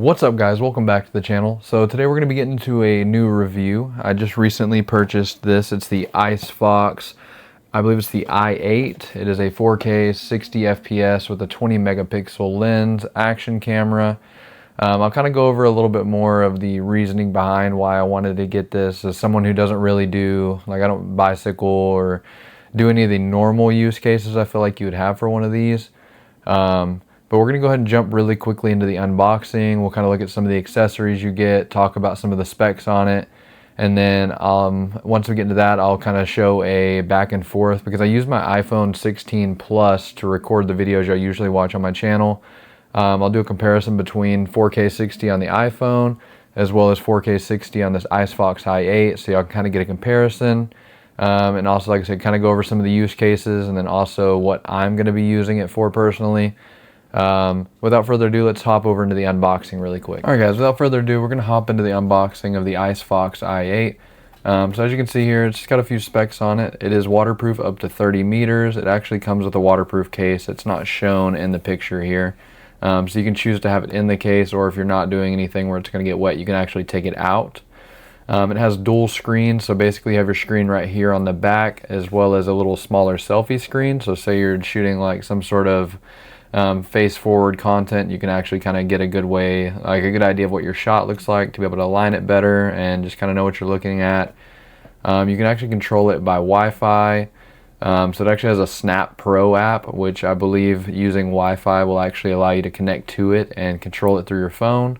What's up guys, welcome back to the channel. So today we're going to be getting into a new review. I just recently purchased this. It's the Icefox, I believe it's the i8. It is a 4K 60 FPS with a 20 megapixel lens, action camera. I'll kind of go over a little bit more of the reasoning behind why I wanted to get this. As someone who doesn't really do, like I don't bicycle or do any of the normal use cases I feel like you would have for one of these. But we're going to go ahead and jump really quickly into the unboxing. We'll kind of look at some of the accessories you get, talk about some of the specs on it. And then once we get into that, I'll kind of show a back and forth because I use my iPhone 16 Plus to record the videos I usually watch on my channel. I'll do a comparison between 4K 60 on the iPhone as well as 4K 60 on this Icefox i8, so y'all can kind of get a comparison. And also, like I said, kind of go over some of the use cases and then also what I'm going to be using it for personally. Without further ado, let's hop over into the unboxing really quick. Alright guys, without further ado, we're going to hop into the unboxing of the Icefox i8. So as you can see here, it's just got a few specs on it. It is waterproof up to 30 meters. It actually comes with a waterproof case. It's not shown in the picture here. So you can choose to have it in the case, or if you're not doing anything where it's going to get wet, you can actually take it out. It has dual screen, so basically you have your screen right here on the back as well as a little smaller selfie screen. So say you're shooting like some sort of face forward content, you can actually kind of get a good way, like a good idea of what your shot looks like to be able to align it better and just kind of know what you're looking at. You can actually control it by Wi-Fi. So it actually has a Snap Pro app, which I believe using Wi-Fi will actually allow you to connect to it and control it through your phone.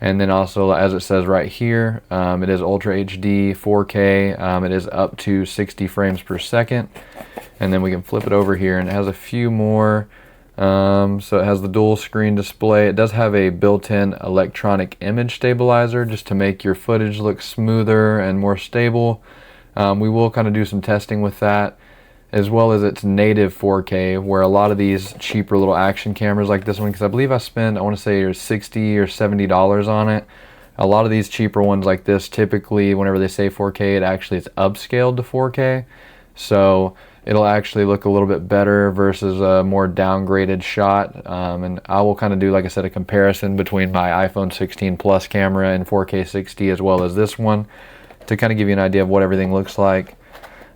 And then also, as it says right here, it is Ultra HD 4K. It is up to 60 frames per second. And then we can flip it over here and it has a few more. So it has the dual screen display. It does have a built-in electronic image stabilizer just to make your footage look smoother and more stable. We will kind of do some testing with that, as well as its native 4K, where a lot of these cheaper little action cameras like this one, because I believe I spent, I want to say $60 or $70 on it. A lot of these cheaper ones like this, typically whenever they say 4K, it actually is upscaled to 4K. So it'll actually look a little bit better versus a more downgraded shot. And I will kind of do, like I said, a comparison between my iPhone 16 Plus camera in 4K 60 as well as this one to kind of give you an idea of what everything looks like.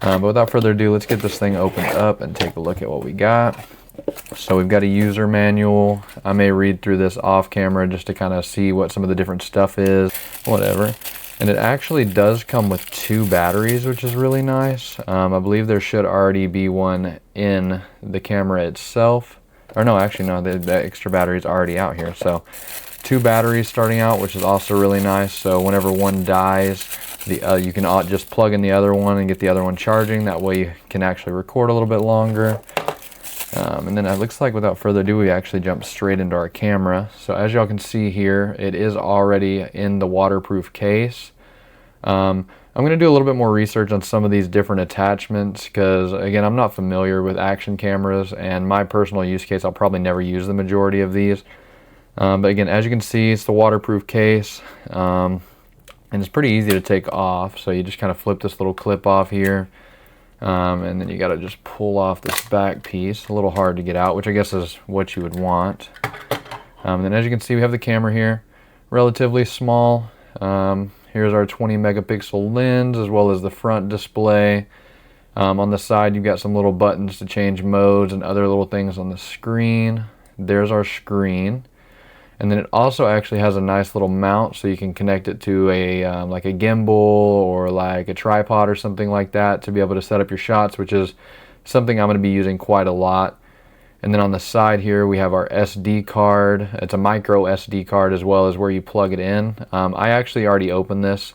But without further ado, let's get this thing opened up and take a look at what we got. So we've got a user manual. I may read through this off camera just to kind of see what some of the different stuff is, whatever. And it actually does come with 2 batteries, which is really nice. I believe there should already be one in the camera itself. Or no, actually no, the extra battery is already out here. So 2 batteries starting out, which is also really nice. So whenever one dies, you can just plug in the other one and get the other one charging. That way you can actually record a little bit longer. And then it looks like without further ado, we actually jump straight into our camera. So as y'all can see here, it is already in the waterproof case. I'm going to do a little bit more research on some of these different attachments because, again, I'm not familiar with action cameras, and my personal use case, I'll probably never use the majority of these. But again, as you can see, it's the waterproof case, and it's pretty easy to take off. So you just kind of flip this little clip off here. And then you got to just pull off this back piece. A little hard to get out, which I guess is what you would want. And then as you can see, we have the camera here, relatively small. Here's our 20 megapixel lens as well as the front display. On the side, you've got some little buttons to change modes and other little things on the screen. There's our screen. And then it also actually has a nice little mount, so you can connect it to a like a gimbal or like a tripod or something like that to be able to set up your shots, which is something I'm going to be using quite a lot. And then on the side here we have our SD card. It's a micro SD card as well as where you plug it in. I actually already opened this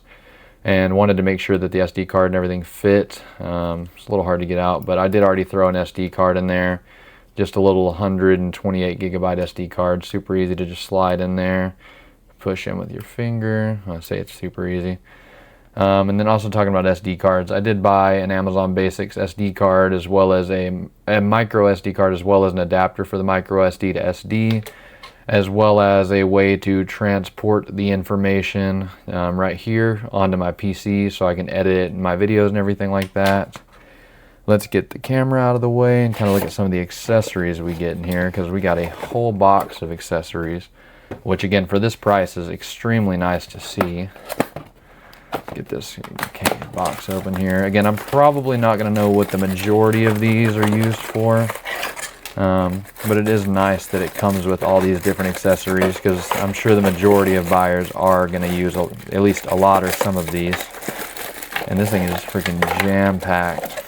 and wanted to make sure that the SD card and everything fit. It's a little hard to get out, but I did already throw an SD card in there. Just a little 128 gigabyte SD card, super easy to just slide in there, push in with your finger. I say it's super easy. And then also talking about SD cards, I did buy an Amazon Basics SD card as well as a micro SD card as well as an adapter for the micro SD to SD, as well as a way to transport the information right here onto my PC so I can edit my videos and everything like that. Let's get the camera out of the way and kind of look at some of the accessories we get in here, because we got a whole box of accessories. which again for this price is extremely nice to see. Get this box open here. Again, I'm probably not going to know what the majority of these are used for, but it is nice that it comes with all these different accessories, because I'm sure the majority of buyers are going to use at least a lot or some of these. And this thing is freaking jam-packed.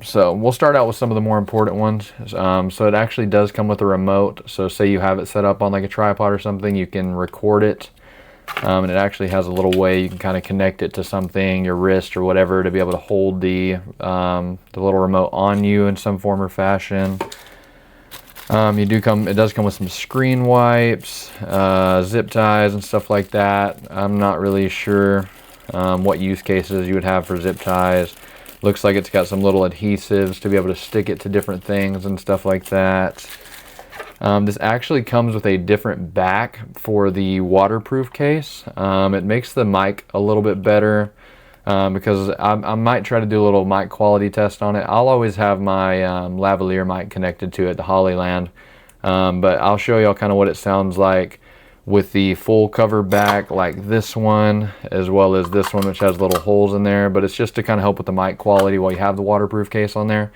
So we'll start out with some of the more important ones. So it actually does come with a remote. So say you have it set up on like a tripod or something, you can record it. And it actually has a little way you can kind of connect it to something, your wrist or whatever, to be able to hold the little remote on you in some form or fashion. It does come with some screen wipes, zip ties and stuff like that. I'm not really sure what use cases you would have for zip ties. Looks like it's got some little adhesives to be able to stick it to different things and stuff like that. This actually comes with a different back for the waterproof case. It makes the mic a little bit better because I might try to do a little mic quality test on it. I'll always have my lavalier mic connected to it, the Hollyland, but I'll show y'all kind of what it sounds like with the full cover back, like this one, as well as this one, which has little holes in there. But it's just to kind of help with the mic quality while you have the waterproof case on there.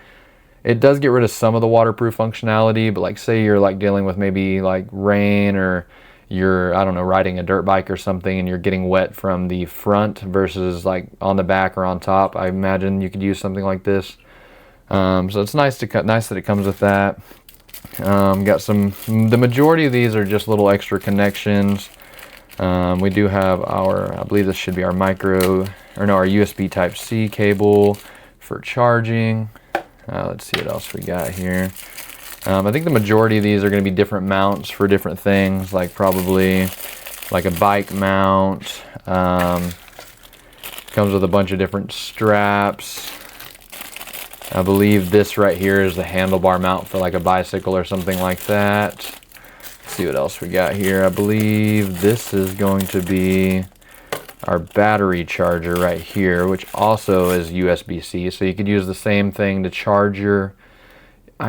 It does get rid of some of the waterproof functionality, but like say you're like dealing with maybe like rain, or you're, I don't know, riding a dirt bike or something and you're getting wet from the front versus like on the back or on top, I imagine you could use something like this. So it's nice that it comes with that. Got the majority of these are just little extra connections. We do have I believe this should be our our USB Type-C cable for charging. Let's see what else we got here. I think the majority of these are going to be different mounts for different things, like probably like a bike mount. Comes with a bunch of different straps. I believe this right here is the handlebar mount for like a bicycle or something like that. Let's see what else we got here. I believe this is going to be our battery charger right here, which also is USB-C, so you could use the same thing to charge your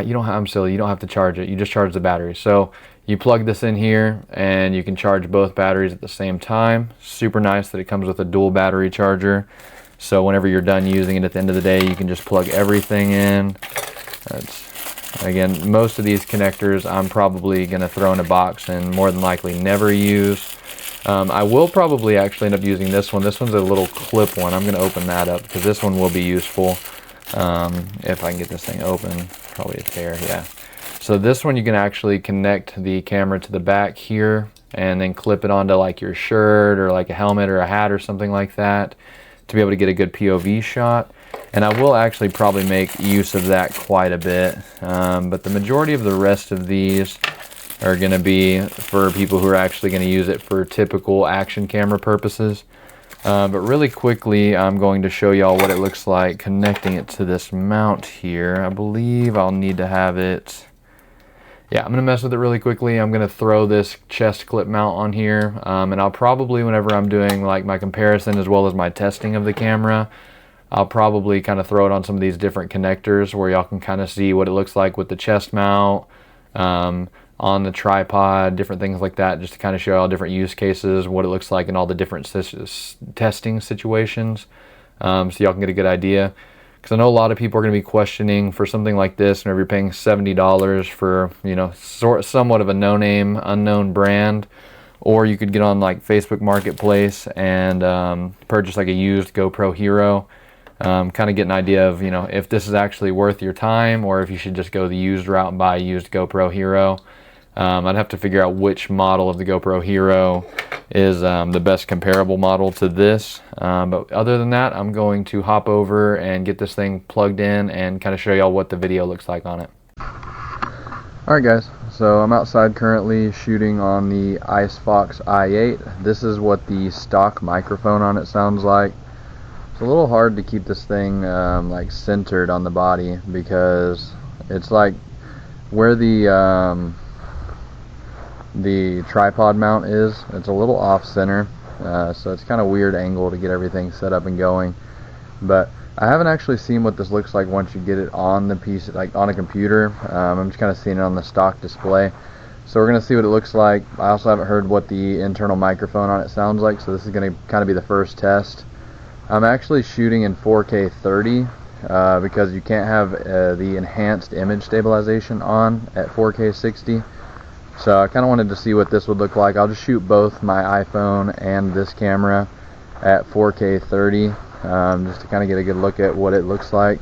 you don't have to charge it, you just charge the battery. So you plug this in here and you can charge both batteries at the same time. Super nice that it comes with a dual battery charger, so whenever you're done using it at the end of the day, you can just plug everything in. Again, most of these connectors I'm probably going to throw in a box and more than likely never use. I will probably actually end up using this one. This one's a little clip one. I'm going to open that up because this one will be useful if I can get this thing open. Probably a tear, yeah. So this one you can actually connect the camera to the back here and then clip it onto like your shirt or like a helmet or a hat or something like that to be able to get a good POV shot. And I will actually probably make use of that quite a bit. But the majority of the rest of these are going to be for people who are actually going to use it for typical action camera purposes. But really quickly, I'm going to show y'all what it looks like connecting it to this mount here. I believe I'll need to have it. Yeah, I'm going to mess with it really quickly. I'm going to throw this chest clip mount on here. And I'll probably, whenever I'm doing like my comparison as well as my testing of the camera, I'll probably kind of throw it on some of these different connectors where y'all can kind of see what it looks like with the chest mount, on the tripod, different things like that, just to kind of show all different use cases, what it looks like in all the different testing situations, so y'all can get a good idea. Because I know a lot of people are going to be questioning for something like this, whenever you're paying $70 for, you know, somewhat of a no-name, unknown brand, or you could get on like Facebook Marketplace and purchase like a used GoPro Hero. Kind of get an idea of, you know, if this is actually worth your time or if you should just go the used route and buy a used GoPro Hero. I'd have to figure out which model of the GoPro Hero is the best comparable model to this. But other than that, I'm going to hop over and get this thing plugged in and kind of show y'all what the video looks like on it. Alright guys, so I'm outside currently shooting on the Icefox I8. This is what the stock microphone on it sounds like. It's a little hard to keep this thing like centered on the body because it's like where the tripod mount is, it's a little off center, so it's kind of weird angle to get everything set up and going. But I haven't actually seen what this looks like once you get it on the piece, like on a computer. I'm just kind of seeing it on the stock display. So we're going to see what it looks like. I also haven't heard what the internal microphone on it sounds like, so this is going to kind of be the first test. I'm actually shooting in 4K 30 because you can't have the enhanced image stabilization on at 4K 60. So I kind of wanted to see what this would look like. I'll just shoot both my iPhone and this camera at 4K 30 just to kind of get a good look at what it looks like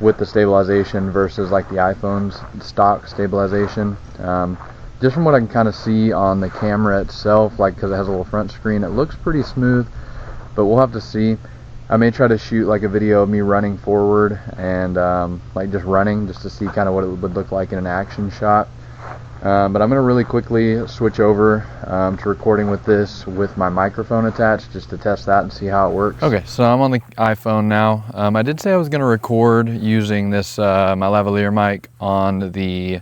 with the stabilization versus like the iPhone's stock stabilization. Just from what I can kind of see on the camera itself, like because it has a little front screen, it looks pretty smooth, but we'll have to see. I may try to shoot like a video of me running forward and like just running just to see kind of what it would look like in an action shot. But I'm going to really quickly switch over to recording with this with my microphone attached just to test that and see how it works. Okay, so I'm on the iPhone now. I did say I was going to record using this my lavalier mic on the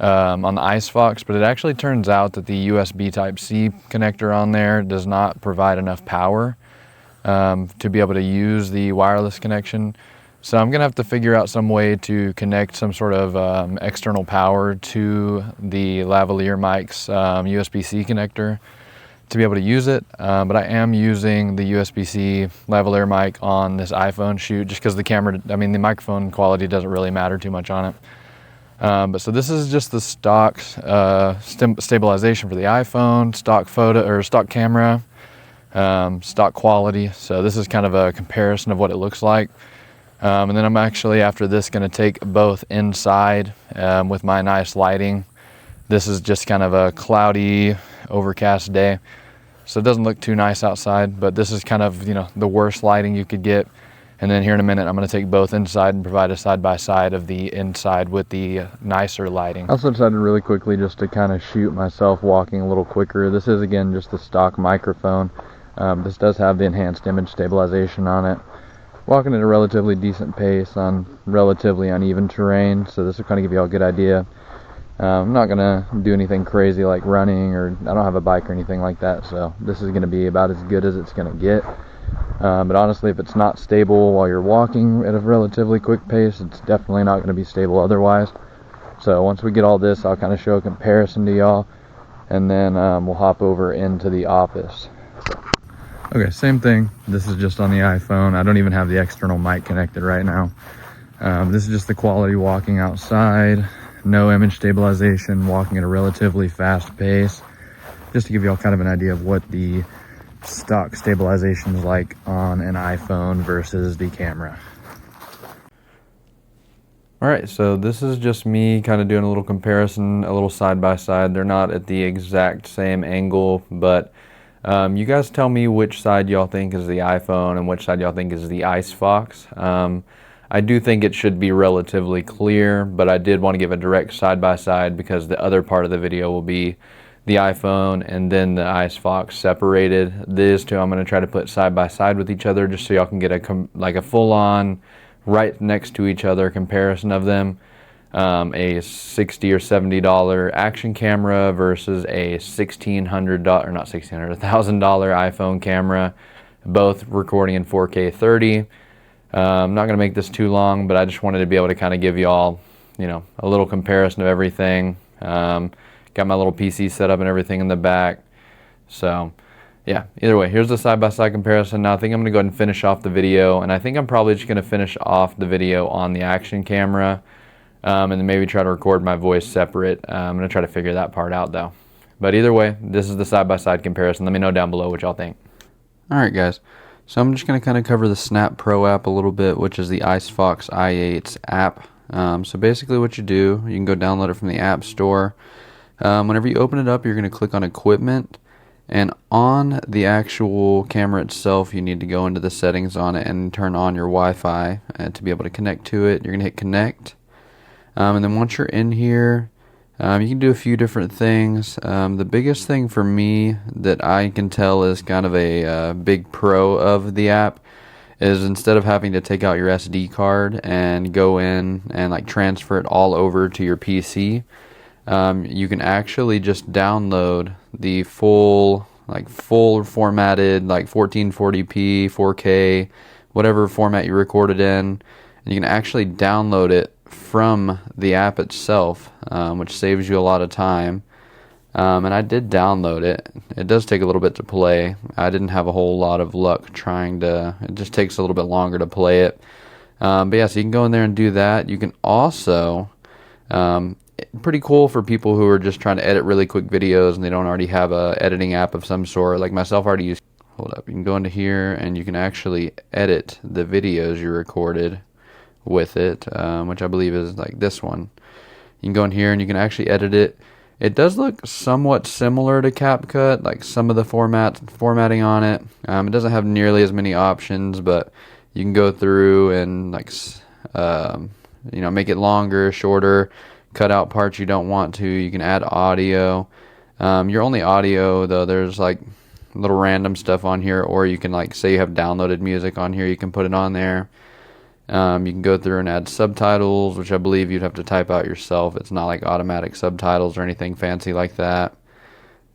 Icefox, but it actually turns out that the USB Type-C connector on there does not provide enough power to be able to use the wireless connection. So I'm gonna have to figure out some way to connect some sort of external power to the lavalier mic's USB-C connector to be able to use it. But I am using the USB-C lavalier mic on this iPhone shoot just because the camera, I mean the microphone quality doesn't really matter too much on it. But so this is just the stock stabilization for the iPhone, stock photo or stock camera, stock quality. So this is kind of a comparison of what it looks like. And then I'm actually after this going to take both inside with my nice lighting. This is just kind of a cloudy, overcast day, so it doesn't look too nice outside, but this is kind of, you know, the worst lighting you could get. And then here in a minute, I'm going to take both inside and provide a side-by-side of the inside with the nicer lighting. I also decided really quickly just to kind of shoot myself walking a little quicker. This is, again, just the stock microphone. This does have the enhanced image stabilization on it. Walking at a relatively decent pace on relatively uneven terrain, so this will kind of give you all a good idea. I'm not going to do anything crazy like running, or I don't have a bike or anything like that, so this is going to be about as good as it's going to get. But honestly, if it's not stable while you're walking at a relatively quick pace, it's definitely not going to be stable otherwise. So once we get all this, I'll kind of show a comparison to y'all, and then we'll hop over into the office. Okay, same thing. This is just on the iPhone. I don't even have the external mic connected right now. This is just the quality walking outside. No image stabilization, walking at a relatively fast pace. Just to give you all kind of an idea of what the stock stabilization is like on an iPhone versus the camera. Alright, so this is just me kind of doing a little comparison, a little side by side. They're not at the exact same angle, but you guys tell me which side y'all think is the iPhone and which side y'all think is the Icefox. I do think it should be relatively clear, but I did want to give a direct side by side because the other part of the video will be the iPhone and then the Icefox separated. These two I'm going to try to put side by side with each other just so y'all can get a full-on right next to each other comparison of them. A $60 or $70 action camera versus a $1,600 or not $1,600, $1,000 iPhone camera, both recording in 4K 30. I'm not going to make this too long, but I just wanted to be able to kind of give you all, you know, a little comparison of everything. Got my little PC set up and everything in the back. So yeah, either way, here's the side-by-side comparison. Now I think I'm going to go ahead and finish off the video, and I think I'm probably just going to finish off the video on the action camera, and then maybe try to record my voice separate. I'm going to try to figure that part out though. But either way, this is the side-by-side comparison. Let me know down below what y'all think. Alright guys, so I'm just going to kind of cover the Snap Pro app a little bit, which is the Icefox I8's app. So basically what you do, you can go download it from the App Store. Whenever you open it up, you're going to click on Equipment, and on the actual camera itself, you need to go into the settings on it and turn on your Wi-Fi to be able to connect to it. You're going to hit Connect, and then once you're in here, you can do a few different things. The biggest thing for me that I can tell is kind of a big pro of the app is instead of having to take out your SD card and go in and like transfer it all over to your PC, you can actually just download the full formatted like 1440p, 4K, whatever format you recorded in, and you can actually download it from the app itself, which saves you a lot of time. And I did download it. It does take a little bit to play. I didn't have a whole lot of luck trying to, it just takes a little bit longer to play it. But yeah, so you can go in there and do that. You can also, pretty cool for people who are just trying to edit really quick videos and they don't already have a editing app of some sort. Like myself, I already use, hold up, you can go into here and you can actually edit the videos you recorded with it, which I believe is like this one. You can go in here and you can actually edit it. It does look somewhat similar to CapCut, like some of the formatting on it. It doesn't have nearly as many options, but you can go through and like, make it longer, shorter, cut out parts you don't want to. You can add audio. Your only audio though, there's like little random stuff on here, or you can like say you have downloaded music on here, you can put it on there. You can go through and add subtitles, which I believe you'd have to type out yourself. It's not like automatic subtitles or anything fancy like that.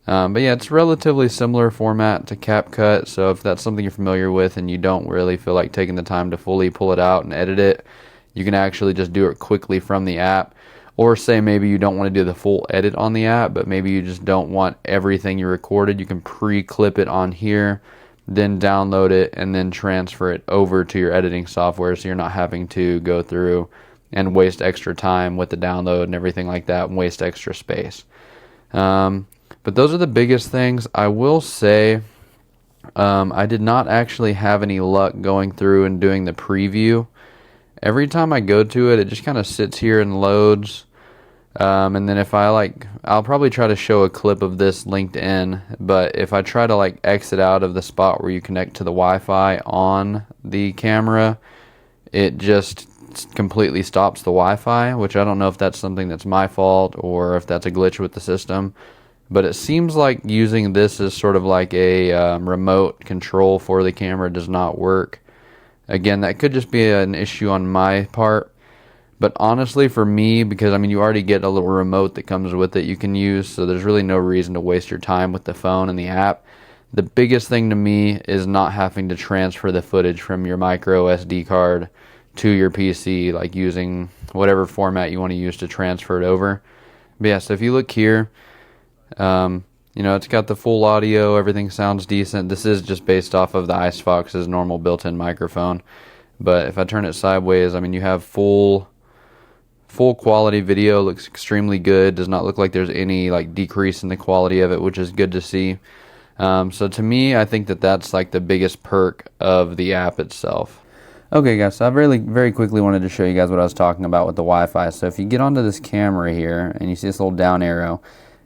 But yeah, it's relatively similar format to CapCut, so if that's something you're familiar with and you don't really feel like taking the time to fully pull it out and edit it, you can actually just do it quickly from the app. Or say maybe you don't want to do the full edit on the app, but maybe you just don't want everything you recorded. You can pre-clip it on here, then download it, and then transfer it over to your editing software, so you're not having to go through and waste extra time with the download and everything like that and waste extra space. But those are the biggest things. I will say I did not actually have any luck going through and doing the preview. Every time I go to it, it just kind of sits here and loads. And then if I'll probably try to show a clip of this linked in, but if I try to like exit out of the spot where you connect to the Wi-Fi on the camera, it just completely stops the Wi-Fi, which I don't know if that's something that's my fault or if that's a glitch with the system. But it seems like using this as sort of like a remote control for the camera does not work. Again, that could just be an issue on my part. But honestly, for me, because you already get a little remote that comes with it you can use, so there's really no reason to waste your time with the phone and the app. The biggest thing to me is not having to transfer the footage from your micro SD card to your PC, like using whatever format you want to use to transfer it over. But yeah, so if you look here, it's got the full audio, everything sounds decent. This is just based off of the Icefox's normal built-in microphone. But if I turn it sideways, you have full quality video, looks extremely good, does not look like there's any like decrease in the quality of it, which is good to see. So to me, I think that's like the biggest perk of the app itself. Okay guys, so I very quickly wanted to show you guys what I was talking about with the Wi-Fi. So if you get onto this camera here and you see this little down arrow,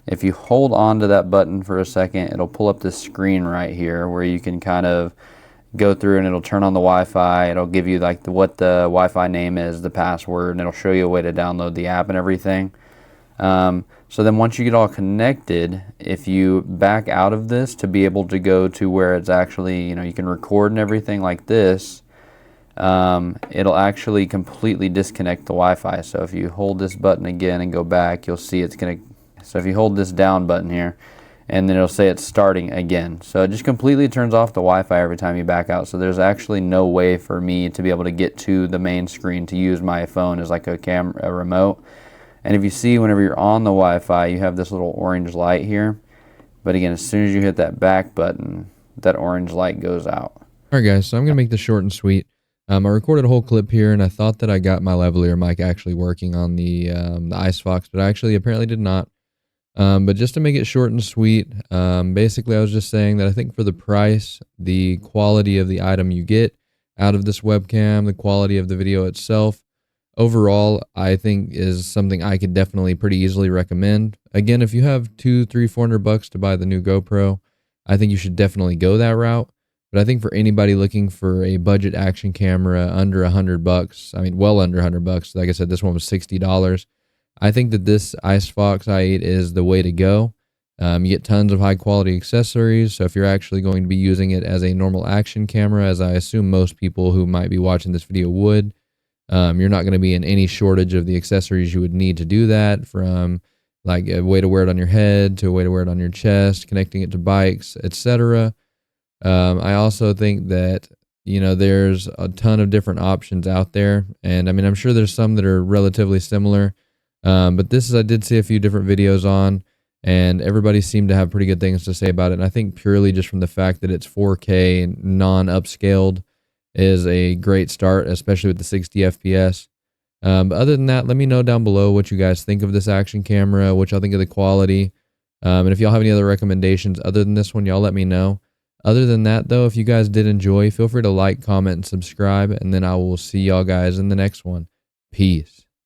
if you hold on to that button for a second, it'll pull up this screen right here where you can kind of go through and it'll turn on the Wi-Fi. It'll give you like what the Wi-Fi name is, the password, and it'll show you a way to download the app and everything. So then once you get all connected, if you back out of this to be able to go to where it's actually, you can record and everything like this, it'll actually completely disconnect the Wi-Fi. So if you hold this button again and go back, you'll see it's going to, so if you hold this down button here, and then it'll say it's starting again. So it just completely turns off the Wi-Fi every time you back out. So there's actually no way for me to be able to get to the main screen to use my phone as like a remote. And if you see, whenever you're on the Wi-Fi, you have this little orange light here. But again, as soon as you hit that back button, that orange light goes out. All right, guys, so I'm going to make this short and sweet. I recorded a whole clip here, and I thought that I got my lavalier mic actually working on the Icefox, but I actually apparently did not. But just to make it short and sweet, basically I was just saying that I think for the price, the quality of the item you get out of this webcam, the quality of the video itself, overall, I think is something I could definitely pretty easily recommend. Again, if you have $200, $300, $400 to buy the new GoPro, I think you should definitely go that route. But I think for anybody looking for a budget action camera under $100, well under $100, like I said, this one was $60. I think that this Icefox I8 is the way to go. You get tons of high quality accessories. So if you're actually going to be using it as a normal action camera, as I assume most people who might be watching this video would, you're not going to be in any shortage of the accessories you would need to do that, from like a way to wear it on your head to a way to wear it on your chest, connecting it to bikes, etc. I also think that you know, there's a ton of different options out there. And I mean, I'm sure there's some that are relatively similar. But this is, I did see a few different videos on, and everybody seemed to have pretty good things to say about it. And I think purely just from the fact that it's 4K non-upscaled is a great start, especially with the 60 FPS. But other than that, let me know down below what you guys think of this action camera, what y'all think of the quality. And if y'all have any other recommendations other than this one, y'all let me know. Other than that, though, if you guys did enjoy, feel free to like, comment, and subscribe, and then I will see y'all guys in the next one. Peace.